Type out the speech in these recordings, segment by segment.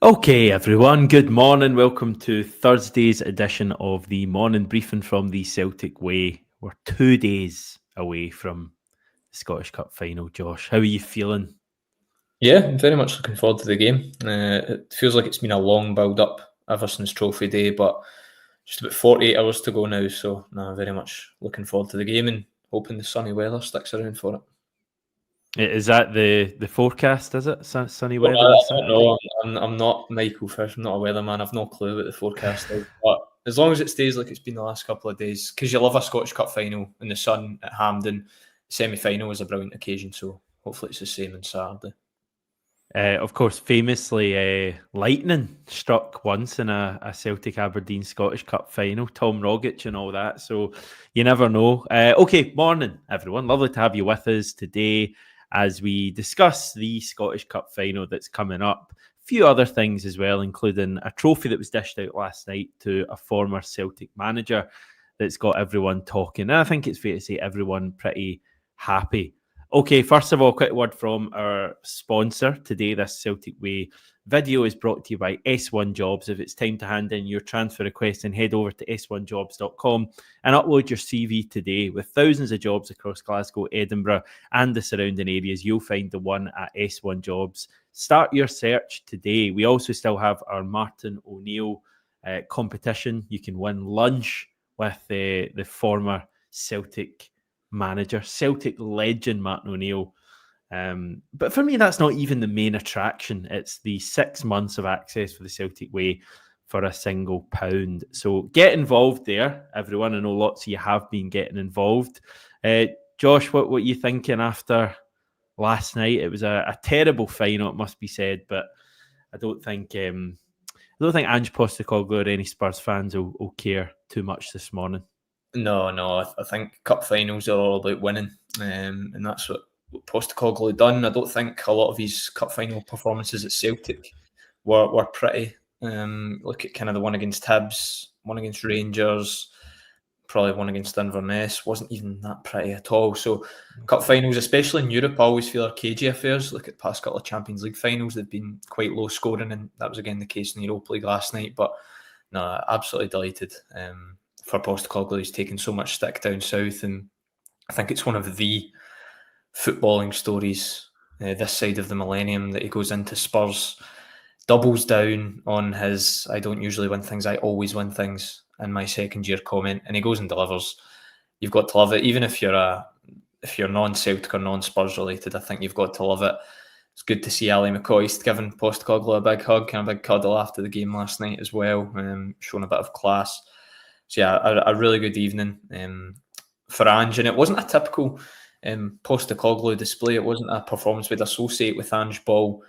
Okay, everyone, good morning. Welcome to Thursday's edition of the morning briefing from the Celtic Way. We're 2 days away from the Scottish Cup final. Josh, how are you feeling? Yeah, I'm very much looking forward to the game. It feels like it's been a long build-up ever since Trophy Day, but just about 48 hours to go now, so no, very much looking forward to the game and hoping the sunny weather sticks around for it. Is that the forecast, is it? Sunny Well, weather on I don't Saturday? know. I'm not Michael Fish. I'm not a weatherman. I've no clue what the forecast is. But as long as it stays like it's been the last couple of days, because you love a Scottish Cup final in the sun at Hampden, semi-final is a brilliant occasion. So hopefully it's the same on Saturday. Of course, famously, lightning struck once in a Celtic Aberdeen Scottish Cup final, Tom Rogic and all that. So you never know. Okay, morning, everyone. Lovely to have you with us today as we discuss the Scottish Cup final that's coming up. A few other things as well, including a trophy that was dished out last night to a former Celtic manager that's got everyone talking. And I think it's fair to say everyone pretty happy. Okay, first of all, quick word from our sponsor today. This Celtic Way video is brought to you by S1 Jobs. If it's time to hand in your transfer request, then head over to s1jobs.com and upload your CV today. With thousands of jobs across Glasgow, Edinburgh, and the surrounding areas, you'll find the one at S1 Jobs. Start your search today. We also still have our Martin O'Neill competition. You can win lunch with the former Celtic manager, Celtic legend Martin O'Neill. But for me, that's not even the main attraction. It's the 6 months of access for the Celtic Way for £1. So get involved there, everyone. I know lots of you have been getting involved. Josh, what are you thinking after last night? It was a terrible final, it must be said, but I don't think Ange Postecoglou or any Spurs fans will care too much this morning. No, I think cup finals are all about winning, and that's what Postecoglou done. I don't think a lot of his cup final performances at Celtic were pretty. Look at kind of the one against Hibs, one against Rangers, probably one against Inverness, wasn't even that pretty at all. So cup finals, especially in Europe, I always feel are cagey affairs. Look at the past couple of Champions League finals, they've been quite low scoring, and that was again the case in the Europa League last night. But no, absolutely delighted. For Postecoglou, he's taken so much stick down south, and I think it's one of the footballing stories this side of the millennium that he goes into Spurs, doubles down on his "I don't usually win things, I always win things" in my second year comment, and he goes and delivers. You've got to love it, even if you're non-Celtic or non-Spurs related. I think you've got to love it. It's good to see Ali McCoist giving Postecoglou a big hug and a big cuddle after the game last night as well, showing a bit of class. So yeah, a really good evening for Ange, and it wasn't a typical Postecoglou display. It wasn't a performance we'd associate with Ange Ball.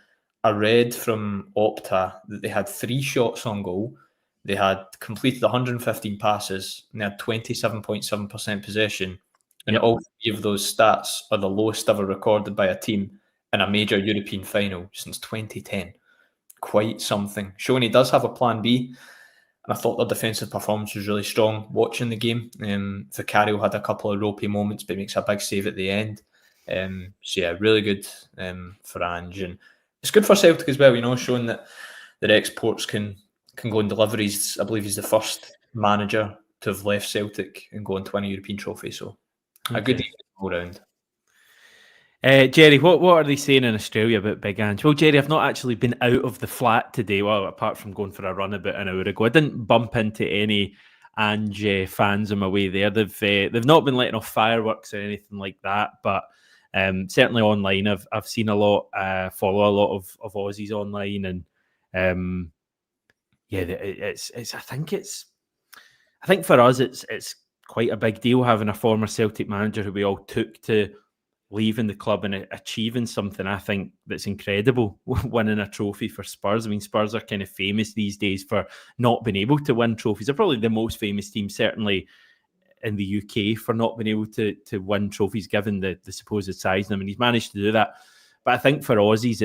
I read from Opta that they had 3 shots on goal. They had completed 115 passes, and they had 27.7% possession. And all 3 of those stats are the lowest ever recorded by a team in a major European final since 2010. Quite something. Showing he does have a plan B. And I thought their defensive performance was really strong watching the game. Vicario had a couple of ropey moments, but makes a big save at the end. So yeah, really good for Ange. And it's good for Celtic as well, showing that their exports can go and deliver. I believe he's the first manager to have left Celtic and go and win a European trophy. So a good evening all round. Jerry, what are they saying in Australia about Big Ange? Well, Jerry, I've not actually been out of the flat today. Well, apart from going for a run about an hour ago, I didn't bump into any Ange fans on my way there. They've not been letting off fireworks or anything like that, but certainly online, I've seen a lot, follow a lot of Aussies online, and I think for us it's quite a big deal having a former Celtic manager who we all took to leaving the club and achieving something, I think, that's incredible, winning a trophy for Spurs. I mean, Spurs are kind of famous these days for not being able to win trophies. They're probably the most famous team, certainly in the UK, for not being able to win trophies, given the supposed size. I mean, he's managed to do that. But I think for Aussies,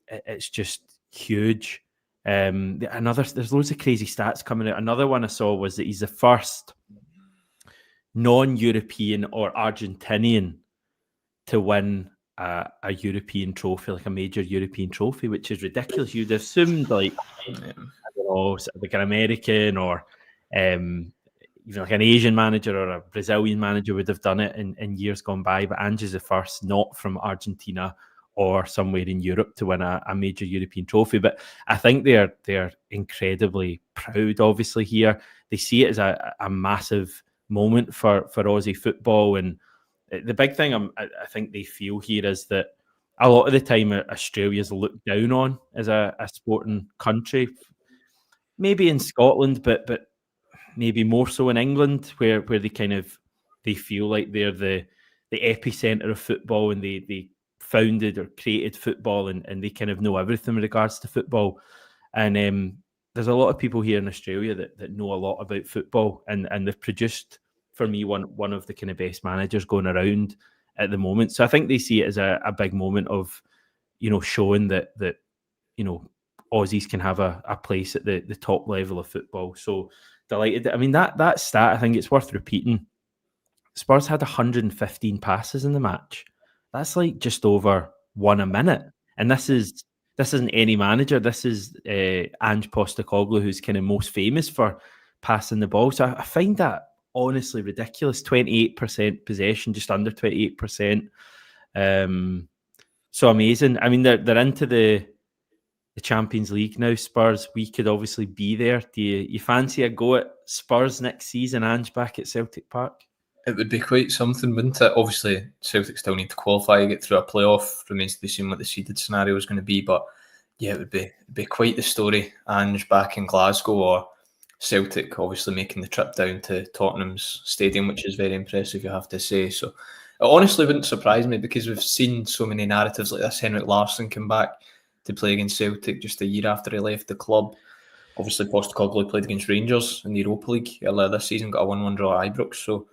it's just huge. There's loads of crazy stats coming out. Another one I saw was that he's the first non-European or Argentinian to win a European trophy, like a major European trophy, which is ridiculous. You'd assumed like I don't know, like an American or even like an Asian manager or a Brazilian manager would have done it in years gone by. But Ange is the first, not from Argentina or somewhere in Europe, to win a major European trophy. But I think they're incredibly proud, obviously, here. They see it as a massive moment for Aussie football. And the big thing I think they feel here is that a lot of the time Australia's looked down on as a sporting country. Maybe in Scotland, but maybe more so in England, where they feel like they're the epicenter of football, and they founded or created football, and they kind of know everything in regards to football. And there's a lot of people here in Australia that know a lot about football, and they've produced, for me, one of the kind of best managers going around at the moment. So I think they see it as a big moment of, showing that Aussies can have a place at the top level of football. So delighted. I mean, that stat, I think it's worth repeating. Spurs had 115 passes in the match. That's like just over one a minute. And this isn't any manager. This is Ange Postecoglou, who's kind of most famous for passing the ball. So I find that honestly ridiculous. 28% possession, just under 28%. So amazing. I mean, they're into the Champions League now, Spurs. We could obviously be there. Do you fancy a go at Spurs next season, Ange, back at Celtic Park? It would be quite something, wouldn't it? Obviously, Celtic still need to qualify, get through a playoff. Remains to be seen what the seeded scenario is going to be. But yeah, it would be quite the story. Ange back in Glasgow, or Celtic obviously making the trip down to Tottenham's stadium, which is very impressive, you have to say. So it honestly wouldn't surprise me, because we've seen so many narratives like this. Henrik Larsson came back to play against Celtic just a year after he left the club. Obviously, Postecoglou played against Rangers in the Europa League earlier this season, got a 1-1 draw at Ibrox. So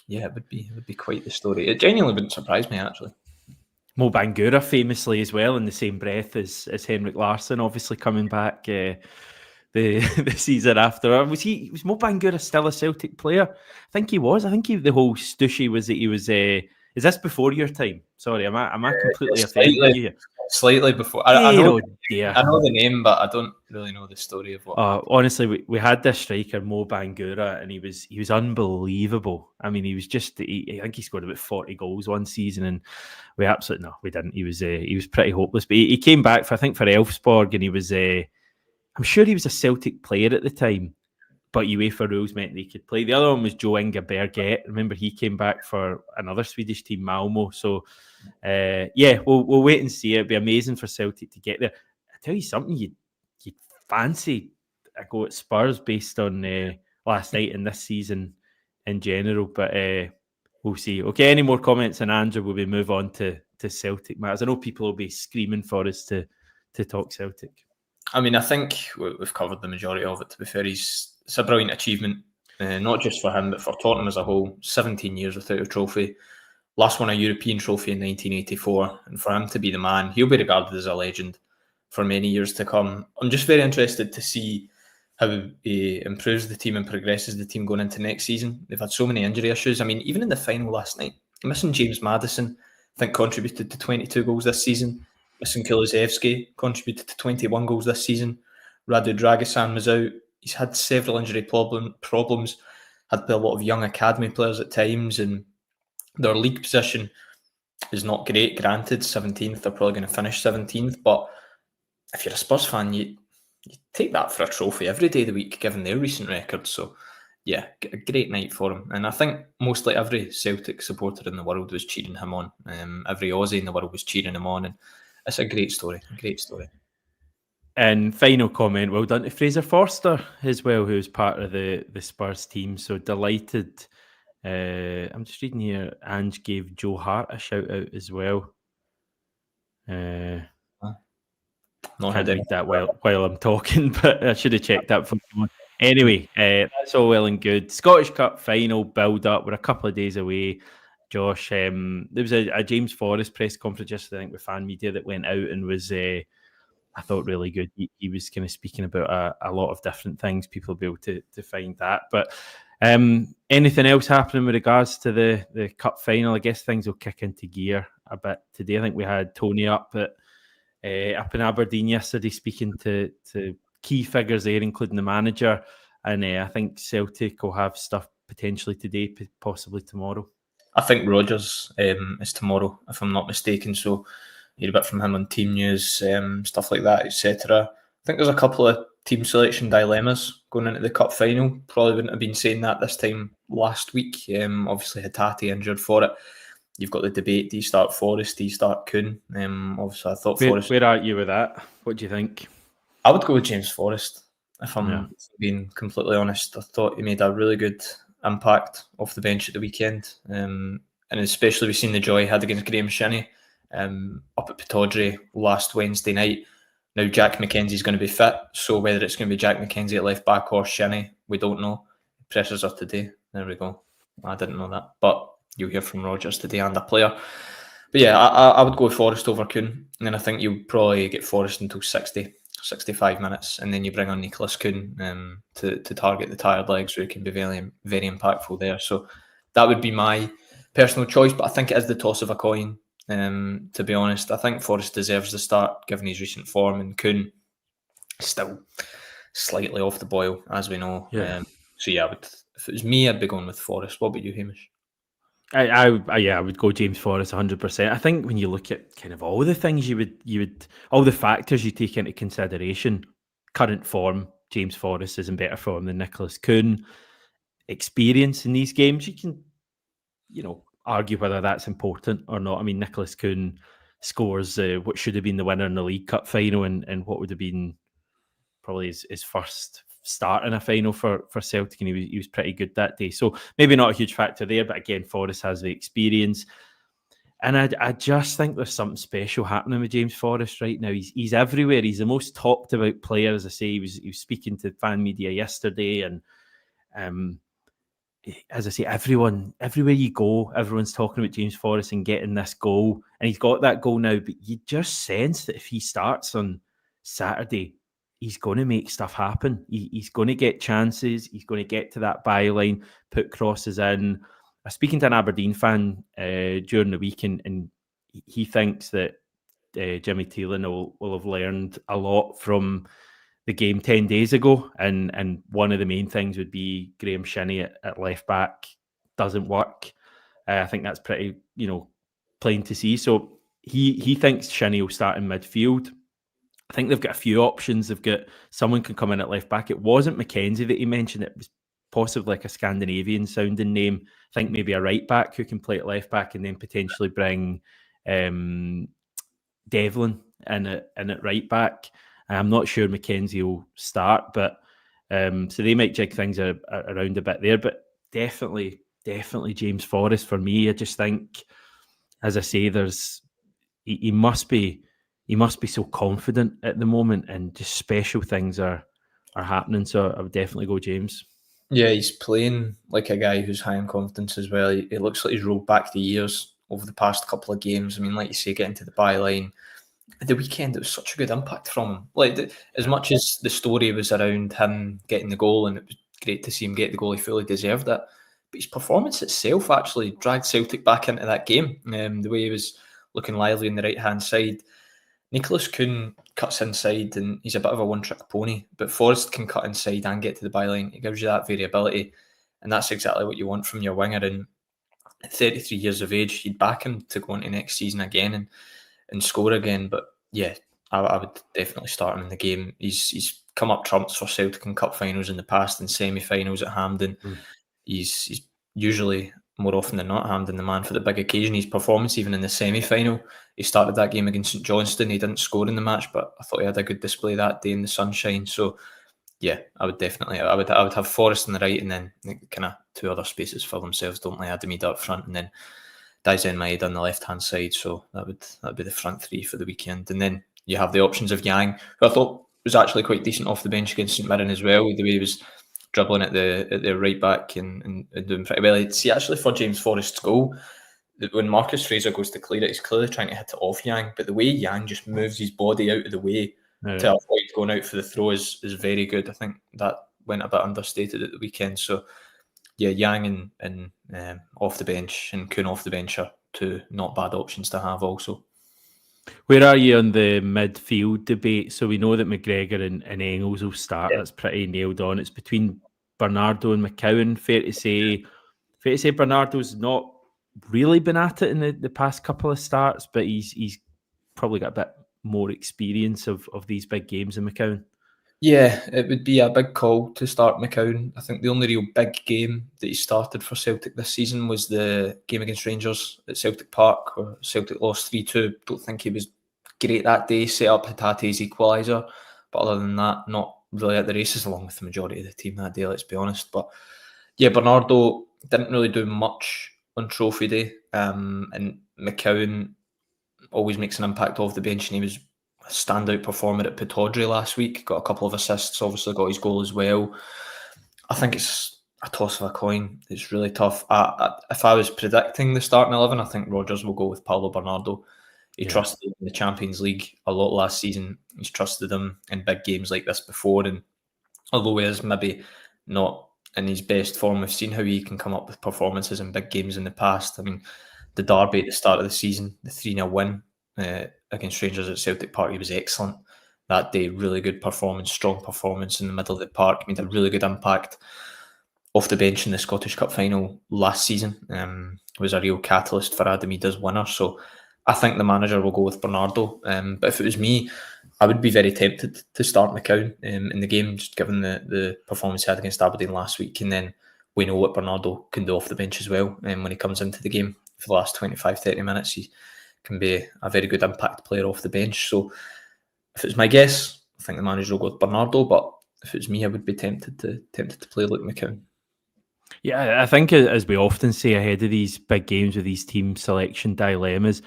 yeah, it would be quite the story. It genuinely wouldn't surprise me, actually. Mo Bangura famously as well, in the same breath as Henrik Larsson, obviously coming back the season after. Was Mo Bangura still a Celtic player? I think he was. I think the whole stushy was that he was. Is this before your time? Sorry, am I completely offending you? Slightly before. I know the name, but I don't really know the story of what. Honestly, we had this striker, Mo Bangura, and he was unbelievable. I mean, he was just. I think he scored about 40 goals one season, and we didn't. He was pretty hopeless. But he came back for Elfsborg, and he was. I'm sure he was a Celtic player at the time, but UEFA rules meant that he could play. The other one was Joe Inge Berget. Remember, he came back for another Swedish team, Malmo. So, we'll wait and see. It'd be amazing for Celtic to get there. I tell you something, you'd fancy a go at Spurs based on last night and this season in general, but we'll see. Okay, any more comments on Andrew? Will we move on to Celtic matters? I know people will be screaming for us to talk Celtic. I mean, I think we've covered the majority of it, to be fair. It's a brilliant achievement, not just for him, but for Tottenham as a whole. 17 years without a trophy. Last won a European trophy in 1984. And for him to be the man, he'll be regarded as a legend for many years to come. I'm just very interested to see how he improves the team and progresses the team going into next season. They've had so many injury issues. I mean, even in the final last night, missing James Maddison, I think, contributed to 22 goals this season. Missing Kulusevski contributed to 21 goals this season. Radu Dragosan was out. He's had several injury problems, had to play a lot of young academy players at times, and their league position is not great. Granted, 17th, they're probably going to finish 17th, but if you're a Spurs fan, you take that for a trophy every day of the week, given their recent record. So, yeah, a great night for him. And I think mostly every Celtic supporter in the world was cheering him on. Every Aussie in the world was cheering him on, and it's a great story. And final comment, well done to Fraser Forster as well, who's part of the Spurs team. So delighted. I'm just reading here, Ange gave Joe Hart a shout out as well. Can't read that while I'm talking, but I should have checked that for you. Anyway, that's all well and good. Scottish Cup final build up. We're a couple of days away. Josh, there was a James Forrest press conference yesterday, I think, with fan media that went out and was, I thought, really good. He was kind of speaking about a lot of different things. People will be able to find that. But anything else happening with regards to the cup final? I guess things will kick into gear a bit today. I think we had Tony up in Aberdeen yesterday speaking to key figures there, including the manager. And I think Celtic will have stuff potentially today, possibly tomorrow. I think Rodgers is tomorrow, if I'm not mistaken. So hear a bit from him on team news, stuff like that, etc. I think there's a couple of team selection dilemmas going into the cup final. Probably wouldn't have been saying that this time last week. Obviously, Hatate injured for it. You've got the debate: do you start Forrest? Do you start Kuhn? Obviously, I thought Forrest. Where are you with that? What do you think? I would go with James Forrest, if I'm being completely honest. I thought he made a really good impact off the bench at the weekend. And especially we've seen the joy he had against Graham Shinnie up at Pittodrie last Wednesday night. Now Jack McKenzie's going to be fit, so whether it's going to be Jack McKenzie at left back or Shinnie, we don't know. Pressures are today. There we go. I didn't know that, but you'll hear from Rodgers today and a player. But yeah, I would go with Forrest over Kuhn, and then I think you'll probably get Forrest until 65 minutes, and then you bring on Nicholas Kuhn to target the tired legs, where he can be very, very impactful there. So that would be my personal choice, but I think it is the toss of a coin, to be honest. I think Forrest deserves the start, given his recent form, and Kuhn still slightly off the boil, as we know. Yeah. So yeah, if it was me, I'd be going with Forrest. What about you, Hamish? I would go James Forrest 100%. I think when you look at kind of all the things you would all the factors you take into consideration, current form, James Forrest is in better form than Nicholas Kuhn. Experience in these games, you can, argue whether that's important or not. I mean, Nicholas Kuhn scores what should have been the winner in the League Cup final and what would have been probably his first start in a final for Celtic, and he was pretty good that day. So maybe not a huge factor there, but again, Forrest has the experience. And I just think there's something special happening with James Forrest right now. He's everywhere. He's the most talked about player, as I say. He was speaking to fan media yesterday, and as I say, everywhere you go, everyone's talking about James Forrest and getting this goal. And he's got that goal now, but you just sense that if he starts on Saturday, he's going to make stuff happen. He's going to get chances. He's going to get to that byline, put crosses in. I was speaking to an Aberdeen fan during the week, and he thinks that Jimmy Thielen will have learned a lot from the game 10 days ago. And one of the main things would be Graham Shinnie at left back doesn't work. I think that's pretty, plain to see. So he thinks Shinnie will start in midfield. I think they've got a few options. They've got someone can come in at left back. It wasn't McKenzie that he mentioned. It was possibly like a Scandinavian sounding name. I think maybe a right back who can play at left back, and then potentially bring Devlin in at right back. I'm not sure McKenzie will start, but so they might jig things around a bit there. But definitely James Forrest for me. I just think, as I say, he must be so confident at the moment, and just special things are happening. So I would definitely go James. Yeah, he's playing like a guy who's high in confidence as well. It looks like he's rolled back the years over the past couple of games. I mean, like you say, getting to the byline. The weekend, it was such a good impact from him. Like, as much as the story was around him getting the goal, and it was great to see him get the goal, he fully deserved it. But his performance itself actually dragged Celtic back into that game. The way he was looking lively on the right-hand side. Nicholas Kuhn cuts inside, and he's a bit of a one-trick pony. But Forrest can cut inside and get to the byline. It gives you that variability, and that's exactly what you want from your winger. And at 33 years of age, you'd back him to go into next season again and score again. But yeah, I would definitely start him in the game. He's come up trumps for Celtic in cup finals in the past, and semi-finals at Hampden. He's usually, more often than not, Hampden the man for the big occasion. His performance, even in the semi-final, he started that game against St Johnstone. He didn't score in the match, but I thought he had a good display that day in the sunshine. So yeah, I would have Forrest on the right, and then kind of two other spaces for themselves, don't they? Adamida up front, and then Daizen Maeda on the left-hand side. So that'd be the front three for the weekend. And then you have the options of Yang, who I thought was actually quite decent off the bench against St Mirren as well, the way he was dribbling at the right back and doing pretty well. See, actually, for James Forrest's goal, when Marcus Fraser goes to clear it, he's clearly trying to hit it off Yang, but the way Yang just moves his body out of the way to avoid going out for the throw is very good. I think that went a bit understated at the weekend. So yeah, Yang and off the bench and Kuhn off the bench are two not bad options to have also. Where are you on the midfield debate? So we know that McGregor and Engels will start. That's pretty nailed on. It's between Bernardo and McCowan. Fair to say Bernardo's not really been at it in the past couple of starts, but he's probably got a bit more experience of these big games than McCowan. Yeah, it would be a big call to start McCowan. I think the only real big game that he started for Celtic this season was the game against Rangers at Celtic Park, where Celtic lost 3-2. Don't think he was great that day, set up Hatate's equaliser. But other than that, not really at the races, along with the majority of the team that day, let's be honest. But yeah, Bernardo didn't really do much on Trophy Day. And McCowan always makes an impact off the bench, and he was a standout performer at Pittodrie last week. Got a couple of assists, obviously got his goal as well. I think it's a toss of a coin. It's really tough. If I was predicting the starting 11, I think Rodgers will go with Paulo Bernardo. He trusted him in the Champions League a lot last season. He's trusted him in big games like this before. And although he is maybe not in his best form, we've seen how he can come up with performances in big games in the past. I mean, the derby at the start of the season, the 3-0 win against Rangers at Celtic Park, he was excellent that day. Really good performance, strong performance in the middle of the park. Made a really good impact off the bench in the Scottish Cup final last season. Was a real catalyst for Adam Ida's winner. So I think the manager will go with Bernardo. But if it was me, I would be very tempted to start McCowan in the game, just given the performance he had against Aberdeen last week. And then we know what Bernardo can do off the bench as well. And when he comes into the game for the last 25-30 minutes, he can be a very good impact player off the bench. So if it's my guess, I think the manager will go with Bernardo. But if it's me, I would be tempted to play Luke McCowan. Yeah, I think as we often say ahead of these big games with these team selection dilemmas,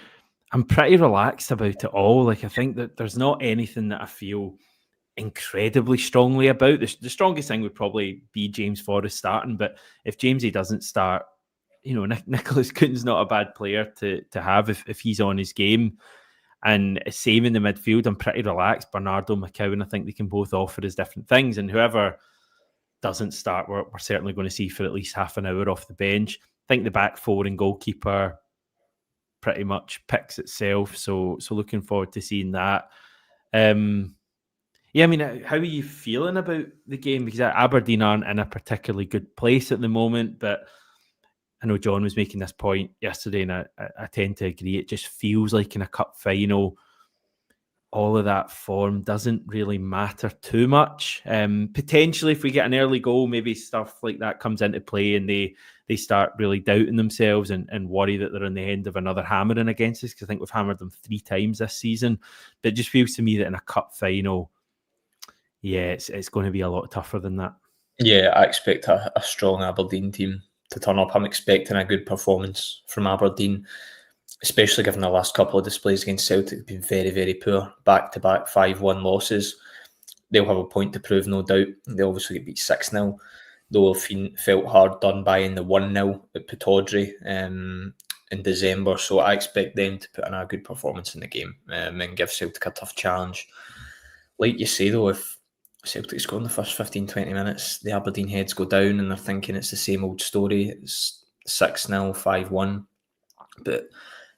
I'm pretty relaxed about it all. Like, I think that there's not anything that I feel incredibly strongly about. The strongest thing would probably be James Forrest starting, but if Jamesy doesn't start, Nicholas Kuhn's not a bad player to have if he's on his game. And same in the midfield, I'm pretty relaxed. Bernardo, McCowan, I think they can both offer us different things. And whoever doesn't start, we're certainly going to see for at least half an hour off the bench. I think the back four and goalkeeper pretty much picks itself. So looking forward to seeing that. Yeah, I mean, how are you feeling about the game? Because Aberdeen aren't in a particularly good place at the moment, but I know John was making this point yesterday, and I tend to agree. It just feels like in a cup final, all of that form doesn't really matter too much. Potentially, if we get an early goal, maybe stuff like that comes into play and they start really doubting themselves and worry that they're on the end of another hammering against us, because I think we've hammered them 3 times this season. But it just feels to me that in a cup final, yeah, it's going to be a lot tougher than that. Yeah, I expect a strong Aberdeen team to turn up. I'm expecting a good performance from Aberdeen, especially given the last couple of displays against Celtic have been very, very poor. Back-to-back 5-1 losses. They'll have a point to prove, no doubt. They obviously get beat 6-0. They'll have felt hard done by in the 1-0 at Pittodrie in December. So I expect them to put in a good performance in the game and give Celtic a tough challenge. Like you say, though, if Celtic score in the first 15-20 minutes, the Aberdeen heads go down and they're thinking it's the same old story. It's 6-0, 5-1. But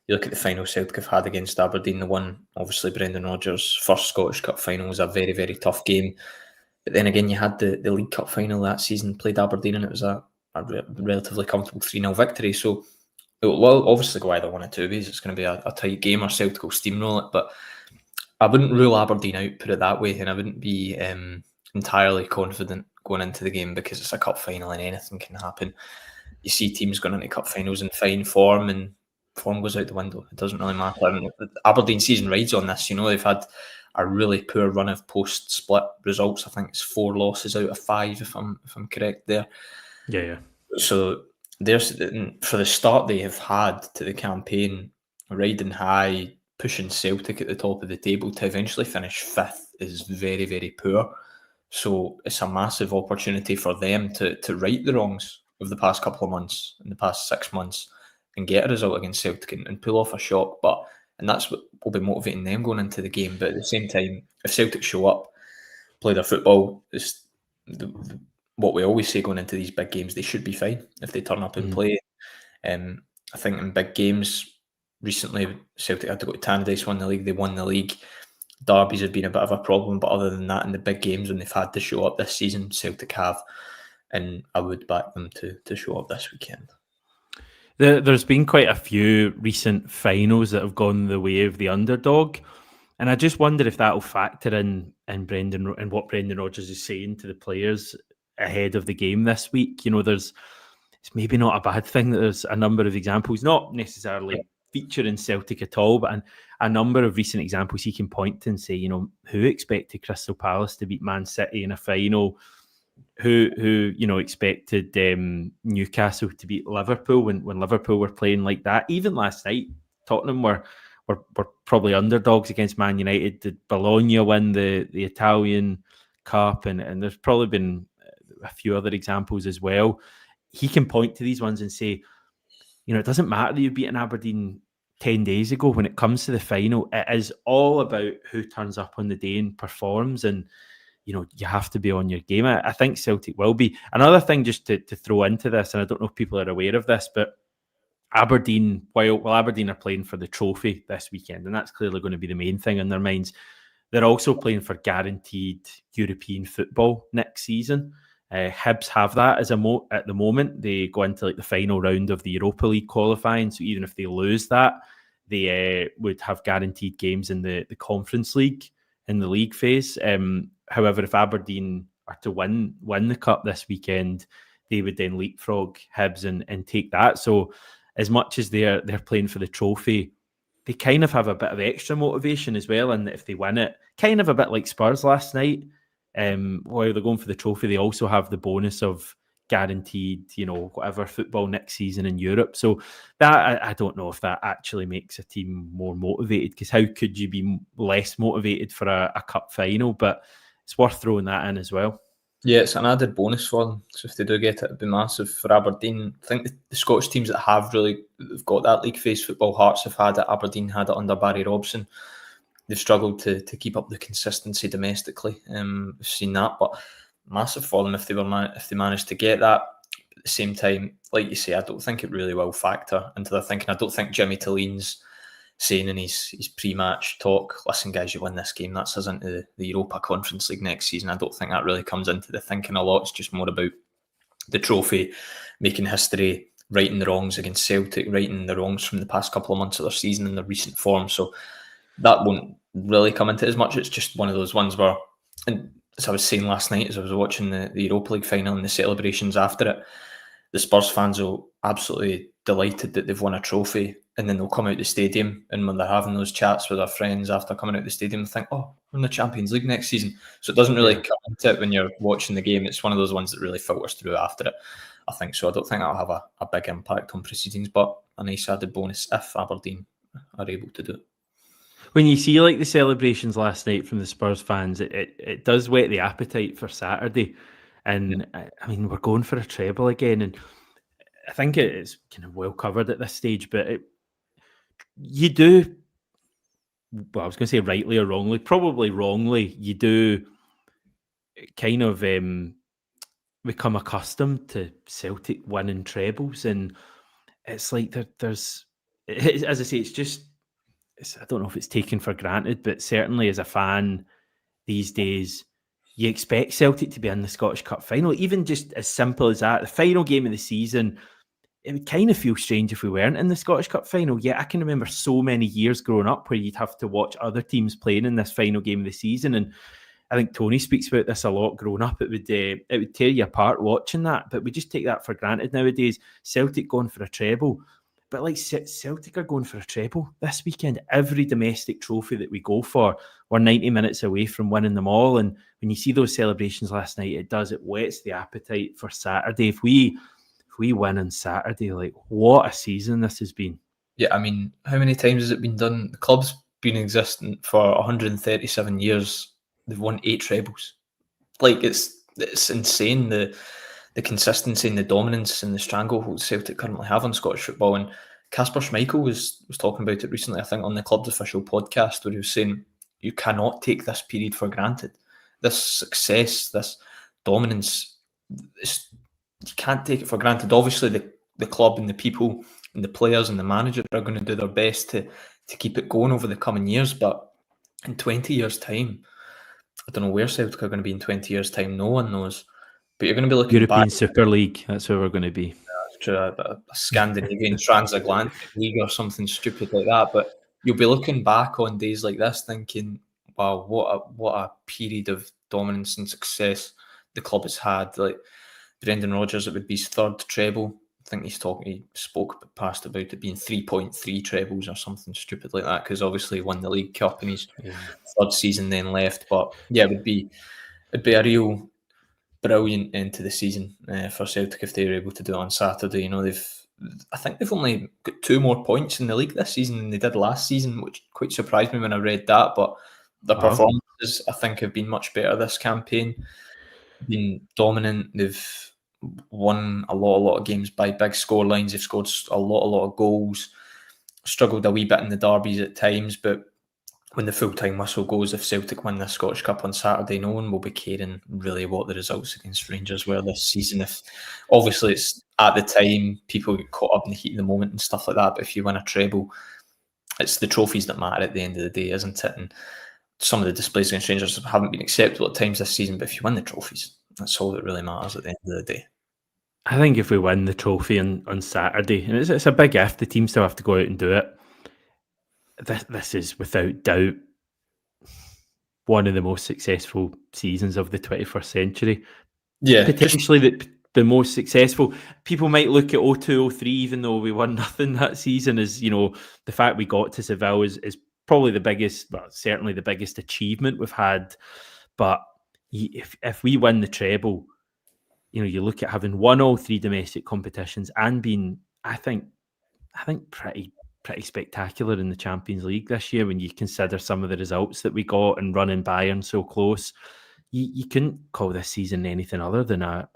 you look at the final Celtic have had against Aberdeen, the one, obviously, Brendan Rodgers' first Scottish Cup final was a very, very tough game. But then again, you had the League Cup final that season, played Aberdeen, and it was a relatively comfortable 3-0 victory. So it will obviously go either one of two ways. It's going to be a tight game, or Celtic will steamroll it. But I wouldn't rule Aberdeen out, put it that way, and I wouldn't be entirely confident going into the game, because it's a cup final and anything can happen. You see teams going into cup finals in fine form, and form goes out the window. It doesn't really matter. And the Aberdeen season rides on this. They've had a really poor run of post-split results. I think it's 4 losses out of 5, if I'm correct there. Yeah. So there's, for the start they have had to the campaign, riding high, pushing Celtic at the top of the table, to eventually finish 5th is very, very poor. So it's a massive opportunity for them to right the wrongs of the past couple of months, in the past 6 months, and get a result against Celtic and pull off a shock. And that's what will be motivating them going into the game. But at the same time, if Celtic show up, play their football, it's what we always say going into these big games, they should be fine if they turn up and play. I think in big games, recently Celtic had to go to Tannadice, won the league. They won the league. Derbies have been a bit of a problem, but other than that, in the big games when they've had to show up this season, Celtic have, and I would back them to show up this weekend. There's been quite a few recent finals that have gone the way of the underdog, and I just wonder if that'll factor in Brendan and what Brendan Rodgers is saying to the players ahead of the game this week. It's maybe not a bad thing that there's a number of examples, not necessarily featuring Celtic at all, but a number of recent examples he can point to and say, who expected Crystal Palace to beat Man City in a final? Who expected Newcastle to beat Liverpool when Liverpool were playing like that? Even last night, Tottenham were probably underdogs against Man United. Did Bologna win the Italian Cup? And there's probably been a few other examples as well. He can point to these ones and say, it doesn't matter that you've beaten Aberdeen 10 days ago. When it comes to the final, it is all about who turns up on the day and performs, and you have to be on your game. I think Celtic will be. Another thing just to throw into this, and I don't know if people are aware of this, but Aberdeen, while Aberdeen are playing for the trophy this weekend, and that's clearly going to be the main thing in their minds, they're also playing for guaranteed European football next season. Hibs have that at the moment. They go into the final round of the Europa League qualifying, so even if they lose that, they would have guaranteed games in the Conference League in the league phase. However, if Aberdeen are to win the cup this weekend, they would then leapfrog Hibs and take that. So as much as they're playing for the trophy, they kind of have a bit of extra motivation as well. And if they win it, kind of a bit like Spurs last night, while they're going for the trophy, they also have the bonus of guaranteed, whatever football next season in Europe. So that, I don't know if that actually makes a team more motivated, because how could you be less motivated for a cup final? But it's worth throwing that in as well. Yeah, it's an added bonus for them. So if they do get it, it'd be massive for Aberdeen. I think the Scottish teams that they've got that league phase football, Hearts have had it, Aberdeen had it under Barry Robson. They've struggled to keep up the consistency domestically. We've seen that, but massive for them if they managed to get that. At the same time, like you say, I don't think it really will factor into their thinking. I don't think Jimmy Tilleen's saying in his pre-match talk, listen guys, you win this game, that's us into the Europa Conference League next season. I don't think that really comes into the thinking a lot. It's just more about the trophy, making history, righting the wrongs against Celtic, righting the wrongs from the past couple of months of their season and their recent form. So that won't really come into it as much. It's just one of those ones where, and as I was saying last night as I was watching the Europa League final and the celebrations after it, the Spurs fans will absolutely delighted that they've won a trophy, and then they'll come out the stadium, and when they're having those chats with their friends after coming out the stadium, they think, oh, we're in the Champions League next season. So it doesn't really come into it when you're watching the game. It's one of those ones that really filters through after it, I think. So I don't think that'll have a big impact on proceedings, but a nice added bonus if Aberdeen are able to do it. When you see the celebrations last night from the Spurs fans, it does whet the appetite for Saturday. And I mean, we're going for a treble again, and I think it's kind of well covered at this stage, but you do, well, I was going to say rightly or wrongly, probably wrongly, you do kind of become accustomed to Celtic winning trebles, and it's like there's, as I say, it's just, I don't know if it's taken for granted, but certainly as a fan these days, you expect Celtic to be in the Scottish Cup final, even just as simple as that. The final game of the season, it would kind of feel strange if we weren't in the Scottish Cup final. Yeah, I can remember so many years growing up where you'd have to watch other teams playing in this final game of the season. And I think Tony speaks about this a lot growing up. It would tear you apart watching that, but we just take that for granted nowadays. Celtic going for a treble. But Celtic are going for a treble this weekend. Every domestic trophy that we go for, we're 90 minutes away from winning them all. And when you see those celebrations last night, it whets the appetite for Saturday. If we win on Saturday, what a season this has been. Yeah, I mean, how many times has it been done? The club's been existent for 137 years. They've won 8 trebles. It's insane, the consistency and the dominance and the stranglehold Celtic currently have on Scottish football. And Kasper Schmeichel was talking about it recently, I think, on the club's official podcast, where he was saying, you cannot take this period for granted. This success, this dominance, you can't take it for granted. Obviously, the club and the people and the players and the manager are going to do their best to keep it going over the coming years. But in 20 years' time, I don't know where Celtic are going to be in 20 years' time. No one knows. But you're going to be looking European back Super League, that's where we're going to be. to a Scandinavian transatlantic league or something stupid like that. But you'll be looking back on days like this thinking, wow, what a period of dominance and success the club has had. Like Brendan Rodgers, it would be his third treble. I think he spoke past about it being 3.3 trebles or something stupid like that, because obviously he won the League Cup in his third season, then left. But yeah, it'd be a real brilliant end to the season for Celtic if they were able to do it on Saturday. You know, I think they've only got 2 more points in the league this season than they did last season, which quite surprised me when I read that. But their performances, I think, have been much better this campaign. Been dominant. They've won a lot of games by big score lines. They've scored a lot of goals. Struggled a wee bit in the derbies at times, but when the full-time whistle goes, if Celtic win the Scottish Cup on Saturday, no one will be caring really what the results against Rangers were this season. If obviously it's at the time, people get caught up in the heat of the moment and stuff like that, but if you win a treble, it's the trophies that matter at the end of the day, isn't it? And some of the displays against Rangers haven't been acceptable at times this season, but if you win the trophies, that's all that really matters at the end of the day. I think if we win the trophy on Saturday, and it's a big if, the team still have to go out and do it. This is without doubt one of the most successful seasons of the 21st century. Yeah, potentially the most successful. People might look at 02-03, even though we won nothing that season, as the fact we got to Seville is probably the biggest, well, certainly the biggest achievement we've had. But if we win the treble, you look at having won all 3 domestic competitions and been, I think pretty spectacular in the Champions League this year when you consider some of the results that we got and running Bayern so close. You couldn't call this season anything other than a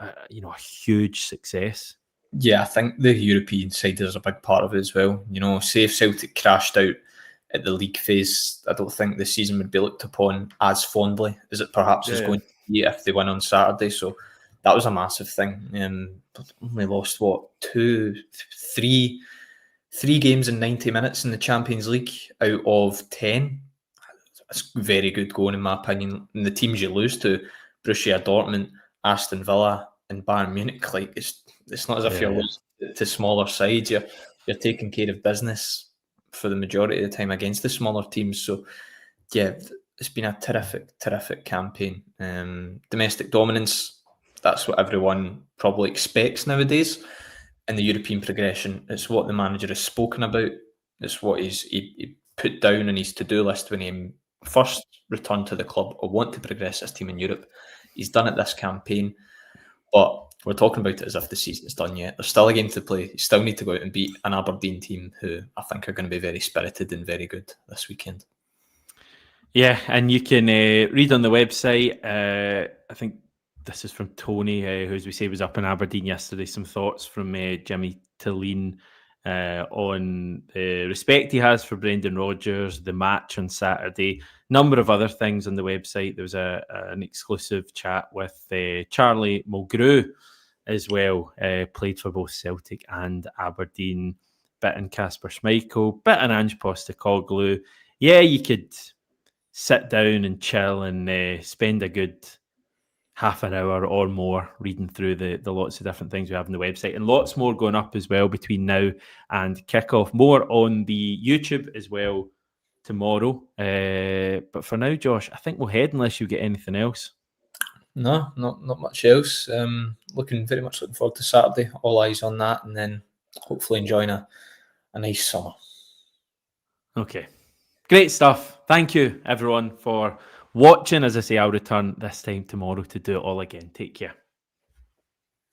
huge success. Yeah, I think the European side is a big part of it as well. Say if Celtic crashed out at the league phase, I don't think the season would be looked upon as fondly as it perhaps is going to be if they win on Saturday. So that was a massive thing. Only lost, 3 games in 90 minutes in the Champions League out of 10. It's very good going, in my opinion. And the teams you lose to, Borussia Dortmund, Aston Villa and Bayern Munich, like it's not as if you're losing to smaller sides. You're taking care of business for the majority of the time against the smaller teams. So yeah, it's been a terrific campaign. Domestic dominance, that's what everyone probably expects nowadays. And the European progression, it's what the manager has spoken about. It's what he put down on his to-do list when he first returned to the club or want to progress this team in Europe. He's done it this campaign, but we're talking about it as if the season's done yet. There's still a game to play. You still need to go out and beat an Aberdeen team who I think are going to be very spirited and very good this weekend. Yeah, and you can read on the website, I think this is from Tony, who, as we say, was up in Aberdeen yesterday, some thoughts from Jimmy Tilleen on the respect he has for Brendan Rodgers, the match on Saturday, number of other things on the website. There was an exclusive chat with Charlie Mulgrew as well, played for both Celtic and Aberdeen, bit in Kasper Schmeichel, bit in Ange Postecoglou. Yeah, you could sit down and chill and spend a good half an hour or more reading through the lots of different things we have on the website, and lots more going up as well between now and kickoff. More on the YouTube as well tomorrow. But for now, Josh, I think we'll head unless you get anything else. No, not much else. Very much looking forward to Saturday. All eyes on that, and then hopefully enjoying a nice summer. Okay. Great stuff. Thank you, everyone, for watching. As I say, I'll return this time tomorrow to do it all again. Take care.